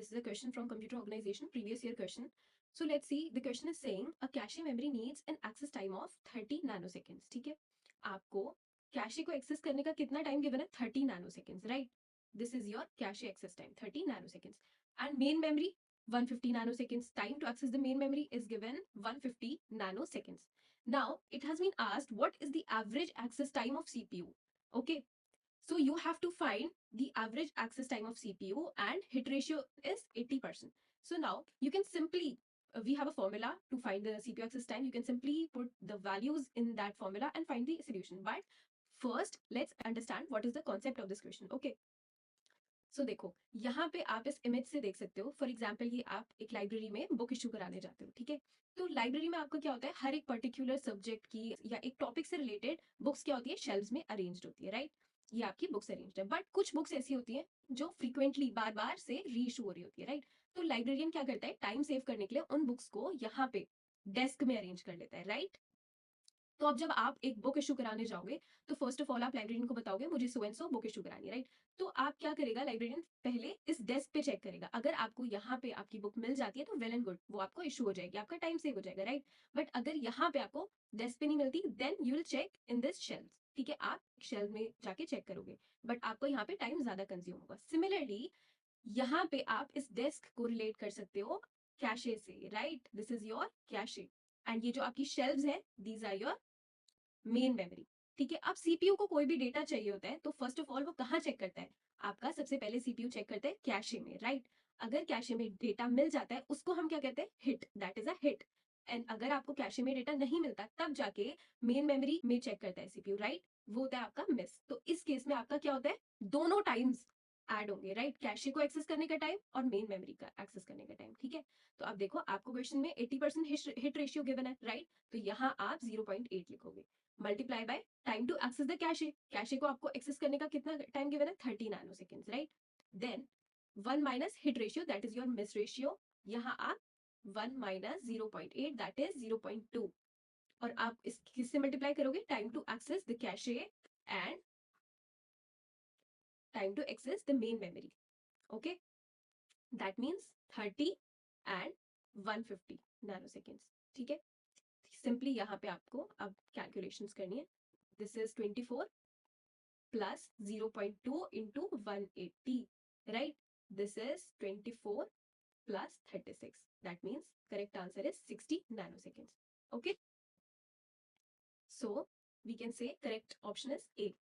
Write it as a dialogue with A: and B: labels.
A: This is a question from computer organization, previous year question. So let's see, the question is saying a cache memory needs an access time of 30 nanoseconds. ठीक है, आपको cache को access करने का कितना time given है? 30 nanoseconds, right? This is your cache access time, 30 nanoseconds. And main memory 150 nanoseconds. Time to access the main memory is given 150 nanoseconds. Now it has been asked what is the average access time of CPU. Okay, so you have to find the average access time of CPU and hit ratio is 80%. So now you can simply, we have a formula to find the CPU access time. You can simply put the values in that formula and find the solution. But first, let's understand what is the concept of this question. Okay. सो देखो, यहाँ पे आप इस image से देख सकते हो. For example, ये आप एक लाइब्रेरी में बुक इशू कराने जाते हो, ठीक है? तो लाइब्रेरी में आपका क्या होता है, हर एक पर्टिकुलर सब्जेक्ट की या एक टॉपिक से रिलेटेड बुक्स क्या होती है, शेल्व्स में अरेंज्ड होती है, राइट? ये आपकी बुक्स अरेंज्ड है. बट कुछ बुक्स ऐसी होती हैं जो फ्रीक्वेंटली बार बार से री इशू हो रही होती है, राइट? तो लाइब्रेरियन क्या करता है, टाइम सेव करने के लिए उन बुक्स को यहाँ पे डेस्क में अरेंज कर लेता है, राइट? तो अब जब आप एक बुक इशू कराने जाओगे तो फर्स्ट ऑफ ऑल आप लाइब्रेरियन को बताओगे मुझे so and so book issue करानी है, राइट? तो आप क्या करेगा, लाइब्रेरियन पहले इस डेस्क पे चेक करेगा. अगर आपको यहाँ पे आपकी बुक मिल जाती है तो वेल एंड गुड, वो आपको इशू हो जाएगी, आपका टाइम सेव हो जाएगा, राइट? बट अगर यहाँ पे आपको डेस्क पे नहीं मिलती, then you will check in this shelf. ठीक है, आप शेल्फ में जाके चेक करोगे, बट आपको यहाँ पे टाइम ज्यादा कंज्यूम होगा. सिमिलरली यहाँ पे आप इस डेस्क को रिलेट कर सकते हो कैशे से, right? This is your cache and ये जो आपकी शेल्व्स है, these are your main memory. ठीक है, अब सीपीयू को कोई भी डेटा चाहिए होता है तो फर्स्ट ऑफ ऑल वो कहाँ चेक करता है, आपका सबसे पहले सीपीयू चेक करता है कैशे में, राइट? अगर कैशे में डेटा मिल जाता है उसको हम क्या कहते हैं, hit. That is a hit. And अगर आपको कैशे में डेटा नहीं मिलता तब जाके मेन मेमोरी में चेक करता है सीपीयू, राइट? वो होता है आपका मिस. तो इस केस में आपका क्या होता है, दोनों टाइम्स ऐड होंगे, राइट? कैशे को एक्सेस करने का टाइम और मेन मेमोरी का एक्सेस करने का टाइम. ठीक है, तो अब देखो आपको क्वेश्चन में 80% हिट रेशियो गिवन है, राइट? तो यहाँ आप 0.8 लिखोगे, multiply by time to access the cache. Cache को आपको एक्सेस करने का कितना टाइम गिवन है, 30 nanoseconds, right? Then 1 minus hit ratio, that is your miss ratio. यहाँ आप 1 माइनस 0.8, दैट इज 0.2. और आप इस किससे मल्टीप्लाई करोगे, time to access the cache and time to access the main memory. Okay, that means 30 and 150 nanoseconds. ठीक है, simply यहाँ पे आपको अब कैलकुलेशंस करनी है. This is 24 plus 0.2 into 180, right? This is 24 plus 36. That means correct answer is 60 nanoseconds. Okay, so we can say correct option is A.